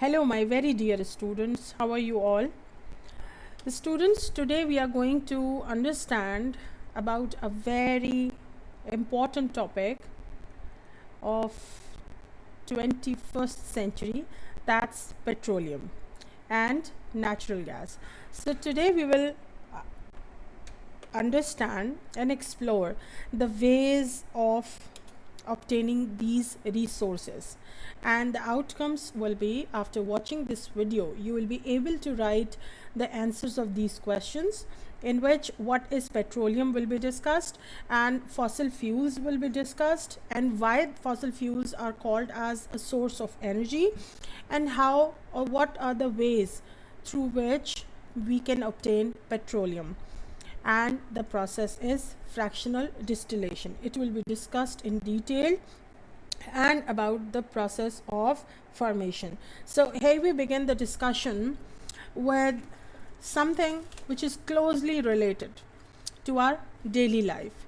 Hello, my very dear students. How are you all? The students, today we are going to understand about a very important topic of 21st century, that's petroleum and natural gas. So today we will understand and explore the ways of obtaining these resources, and the outcomes will be, after watching this video, you will be able to write the answers of these questions, in which what is petroleum will be discussed and fossil fuels will be discussed, and why fossil fuels are called as a source of energy, and how or what are the ways through which we can obtain petroleum. And the process is fractional distillation. It will be discussed in detail, and about the process of formation. So here we begin the discussion with something which is closely related to our daily life.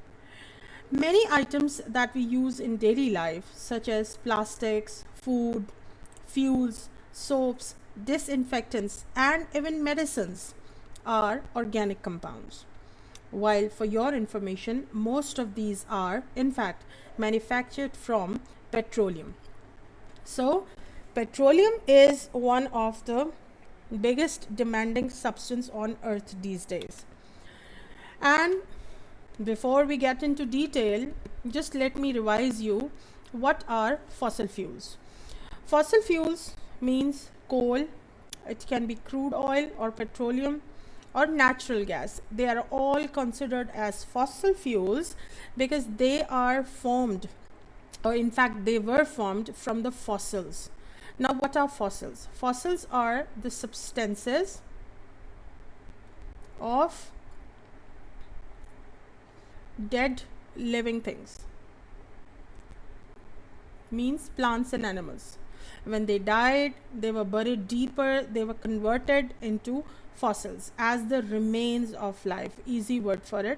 Many items that we use in daily life, such as plastics, food, fuels, soaps, disinfectants, and even medicines, are organic compounds. While, for your information, most of these are in fact manufactured from petroleum. So petroleum is one of the biggest demanding substance on earth these days. And before we get into detail, just let me revise you what are fossil fuels. Fossil fuels means coal, it can be crude oil or petroleum, or natural gas. They are all considered as fossil fuels because they are formed, or in fact they were formed from the fossils. Now what are fossils? Fossils are the substances of dead living things, means plants and animals. When they died, they were buried deeper, they were converted into fossils as the remains of life. Easy word for it.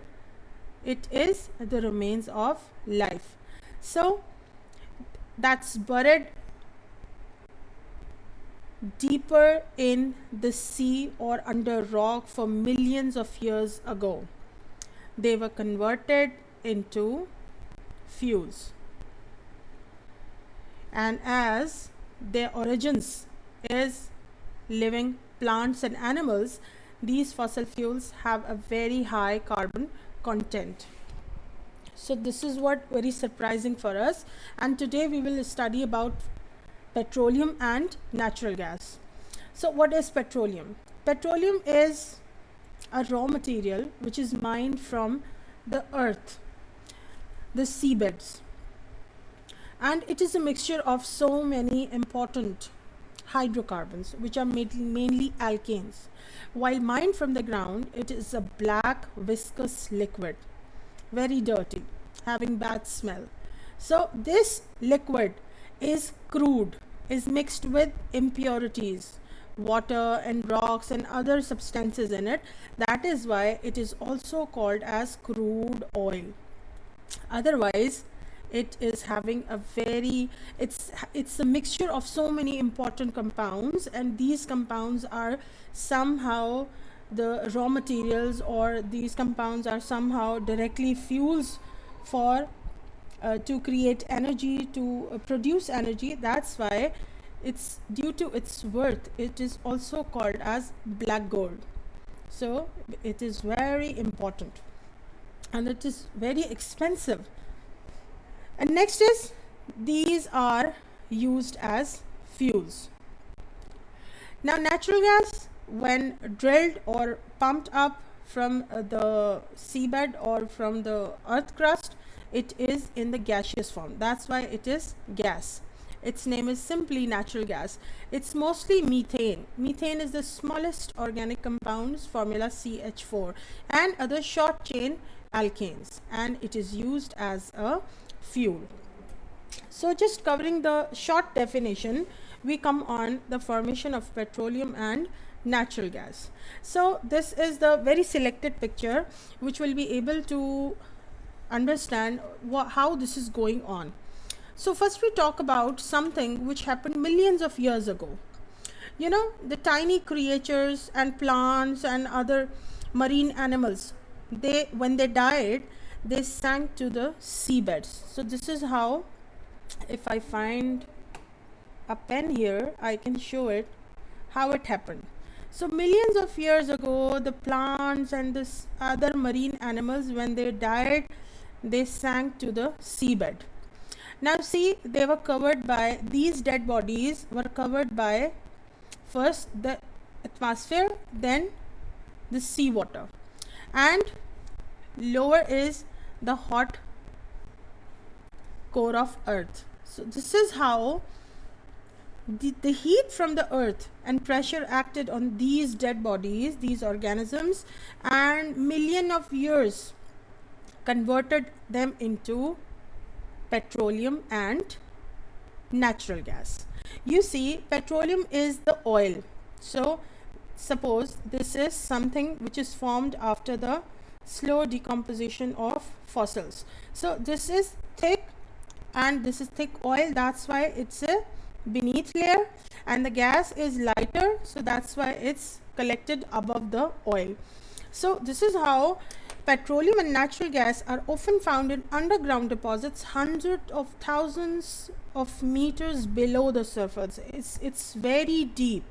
It is the remains of life. So that's buried deeper in the sea or under rock for millions of years ago. They were converted into fuels. And as their origins is living plants and animals, these fossil fuels have a very high carbon content. So this is what very surprising for us, and today we will study about petroleum and natural gas. So what is petroleum? Petroleum is a raw material which is mined from the earth, the seabeds, and it is a mixture of so many important hydrocarbons, which are mainly alkanes. While mined from the ground, it is a black viscous liquid, very dirty, having bad smell. So this liquid is crude, is mixed with impurities, water and rocks and other substances in it. That is why it is also called as crude oil. Otherwise it is having a very, it's a mixture of so many important compounds, and these compounds are somehow the raw materials, or these compounds are somehow directly fuels for to create energy, to produce energy. That's why it's, due to its worth, it is also called as black gold. So it is very important and it is very expensive. And next is, these are used as fuels. Now natural gas, when drilled or pumped up from the seabed or from the earth crust, it is in the gaseous form. That's why it is gas. Its name is simply natural gas. It's mostly methane. Methane is the smallest organic compounds, formula CH4, and other short chain alkanes, and it is used as a fuel. So just covering the short definition, we come on the formation of petroleum and natural gas. So this is the very selected picture which will be able to understand how this is going on. So first we talk about something which happened millions of years ago. You know, the tiny creatures and plants and other marine animals, they, when they died, they sank to the seabeds. So this is how, if I find a pen here, I can show it how it happened. So millions of years ago, the plants and this other marine animals, when they died, they sank to the seabed. Now see, they were covered by, these dead bodies were covered by first the atmosphere, then the seawater, and lower is the hot core of earth. So this is how the heat from the earth and pressure acted on these dead bodies, these organisms, and million of years converted them into petroleum and natural gas. You see, petroleum is the oil. So suppose this is something which is formed after the slow decomposition of fossils. So this is thick and this is thick oil, that's why it's a beneath layer, and the gas is lighter, so that's why it's collected above the oil. So this is how petroleum and natural gas are often found in underground deposits hundreds of thousands of meters below the surface. It's very deep,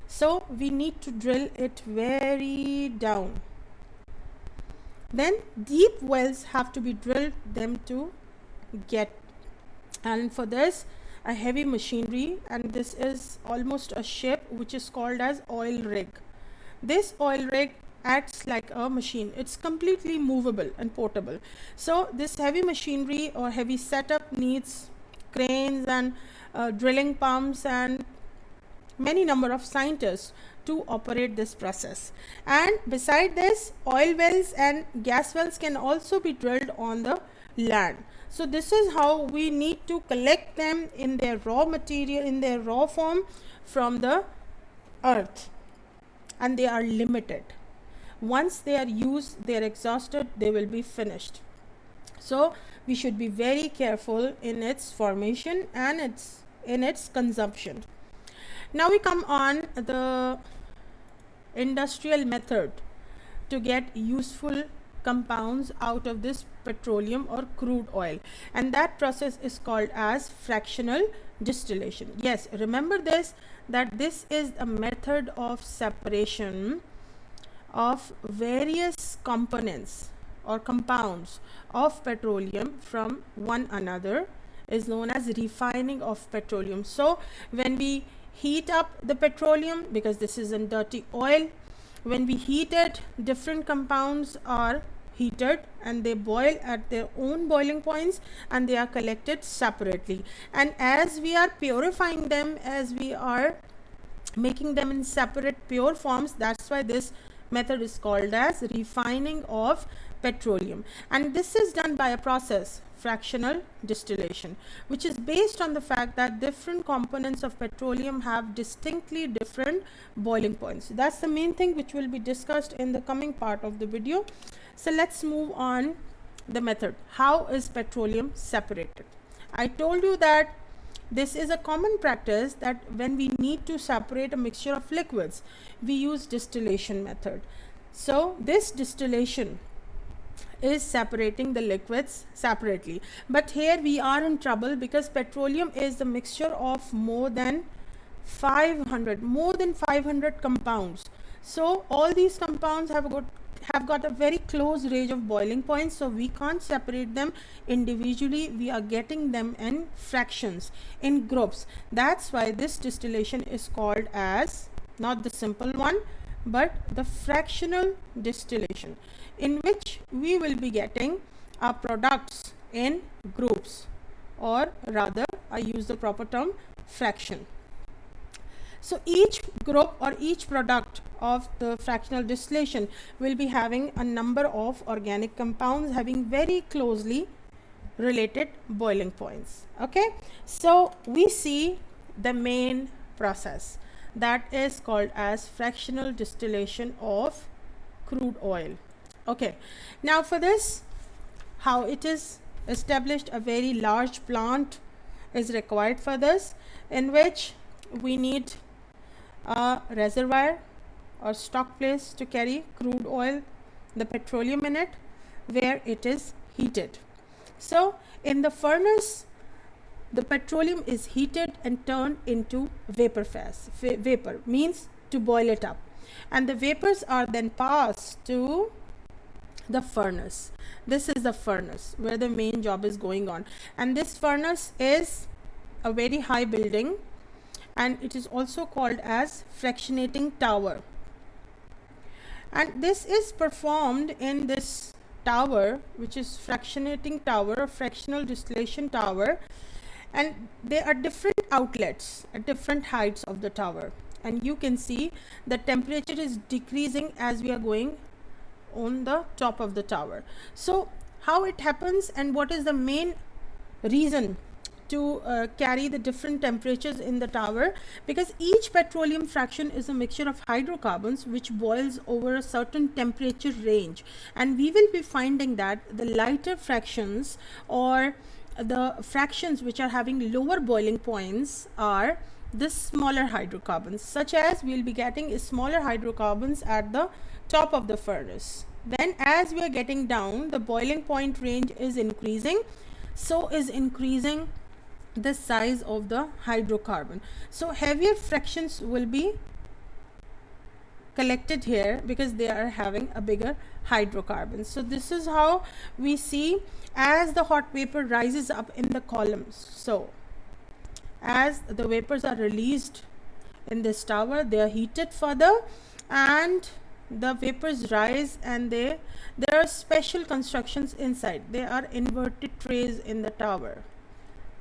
so we need to drill it very down. Then deep wells have to be drilled them to get, and for this a heavy machinery, and this is almost a ship which is called as oil rig. This oil rig acts like a machine. It's completely movable and portable. So this heavy machinery or heavy setup needs cranes and drilling pumps and many number of scientists to operate this process. And beside this, oil wells and gas wells can also be drilled on the land. So this is how we need to collect them in their raw material, in their raw form from the earth, and they are limited. Once they are used, they are exhausted, they will be finished. So we should be very careful in its formation and in its consumption. Now we come on the industrial method to get useful compounds out of this petroleum or crude oil, and that process is called as fractional distillation. Yes, remember this, that this is a method of separation of various components or compounds of petroleum from one another, is known as refining of petroleum. So when we heat up the petroleum, because this is a dirty oil, when we heat it, different compounds are heated and they boil at their own boiling points, and they are collected separately. And as we are purifying them, as we are making them in separate pure forms, that's why this method is called as refining of petroleum. And this is done by a process, fractional distillation, which is based on the fact that different components of petroleum have distinctly different boiling points. That's the main thing which will be discussed in the coming part of the video. So let's move on the method. How is petroleum separated? I told you that this is a common practice, that when we need to separate a mixture of liquids, we use distillation method. So this distillation is separating the liquids separately. But here we are in trouble, because petroleum is the mixture of more than 500 compounds. So all these compounds have got a very close range of boiling points, so we can't separate them individually. We are getting them in fractions, in groups. That's why this distillation is called as, not the simple one, but the fractional distillation, in which we will be getting our products in groups, or rather I use the proper term, fraction. So each group or each product of the fractional distillation will be having a number of organic compounds having very closely related boiling points. Okay, so we see the main process, that is called as fractional distillation of crude oil. Okay, now for this, how it is established, a very large plant is required for this, in which we need a reservoir or stock place to carry crude oil, the petroleum in it, where it is heated. So in the furnace, the petroleum is heated and turned into vapor phase. Vapor means to boil it up, and the vapors are then passed to the furnace. This is the furnace where the main job is going on, and this furnace is a very high building, and it is also called as fractionating tower. And this is performed in this tower, which is fractionating tower or fractional distillation tower, and there are different outlets at different heights of the tower, and you can see the temperature is decreasing as we are going on the top of the tower. So how it happens and what is the main reason to carry the different temperatures in the tower? Because each petroleum fraction is a mixture of hydrocarbons which boils over a certain temperature range, and we will be finding that the lighter fractions or the fractions which are having lower boiling points are the smaller hydrocarbons, such as we will be getting smaller hydrocarbons at the top of the furnace. Then as we are getting down, the boiling point range is increasing, so is increasing the size of the hydrocarbon. So heavier fractions will be collected here because they are having a bigger hydrocarbon. So this is how we see as the hot vapor rises up in the columns. So as the vapors are released in this tower, they are heated further and the vapors rise, and there are special constructions inside. They are inverted trays in the tower.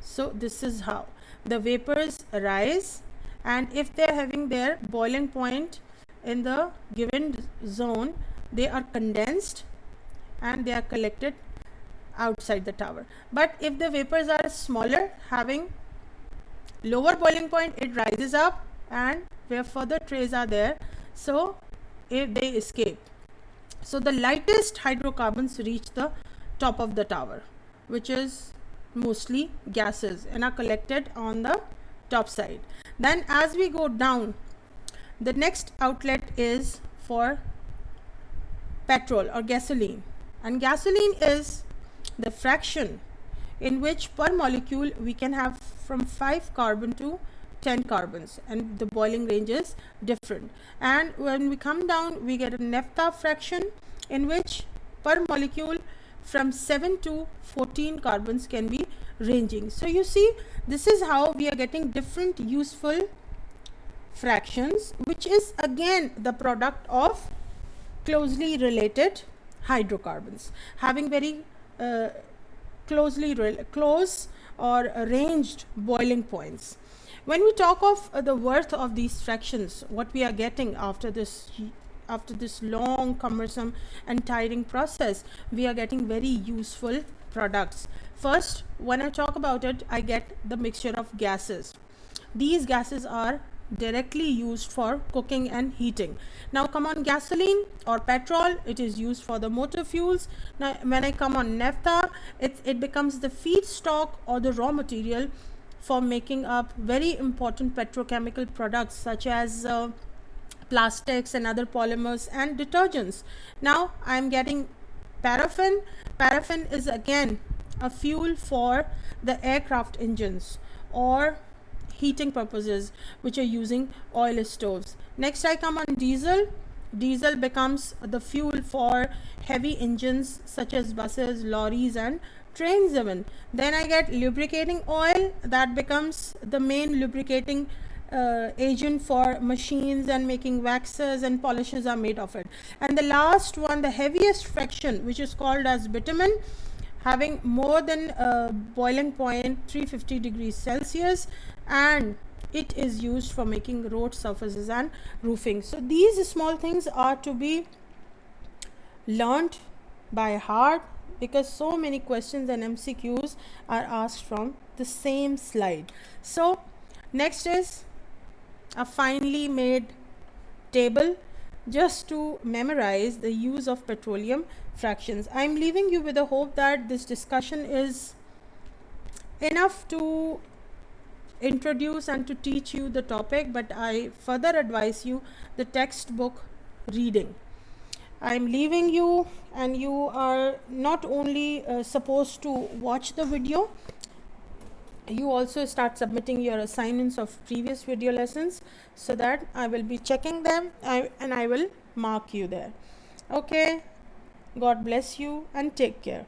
So this is how the vapors rise, and if they are having their boiling point in the given zone, they are condensed and they are collected outside the tower. But if the vapors are smaller, having lower boiling point, it rises up, and where further trays are there, so if they escape. So the lightest hydrocarbons reach the top of the tower, which is mostly gases, and are collected on the top side. Then as we go down, the next outlet is for petrol or gasoline, and gasoline is the fraction in which per molecule we can have from 5 carbon to 10 carbons, and the boiling range is different. And when we come down, we get a naphtha fraction in which per molecule from 7 to 14 carbons can be ranging. So you see, this is how we are getting different useful fractions, which is again the product of closely related hydrocarbons having very close or arranged boiling points. When we talk of the worth of these fractions, what we are getting after this long, cumbersome and tiring process, we are getting very useful products. First, when I talk about it, I get the mixture of gases. These gases are directly used for cooking and heating. Now come on gasoline or petrol, it is used for the motor fuels. Now when I come on naphtha, it becomes the feedstock or the raw material for making up very important petrochemical products such as plastics and other polymers and detergents. Now I am getting paraffin. Paraffin is again a fuel for the aircraft engines or heating purposes which are using oil stoves. Next I come on diesel. Diesel becomes the fuel for heavy engines such as buses, lorries and trains even. Then I get lubricating oil, that becomes the main lubricating agent for machines, and making waxes and polishes are made of it. And the last one, the heaviest fraction, which is called as bitumen, having more than boiling point 350 degrees Celsius, and it is used for making road surfaces and roofing. So these small things are to be learned by heart, because so many questions and MCQs are asked from the same slide. So next is a finely made table just to memorize the use of petroleum fractions. I am leaving you with the hope that this discussion is enough to introduce and to teach you the topic, but I further advise you the textbook reading. I'm leaving you, and you are not only supposed to watch the video, you also start submitting your assignments of previous video lessons, so that I will be checking them and I will mark you there. Okay, God bless you and take care.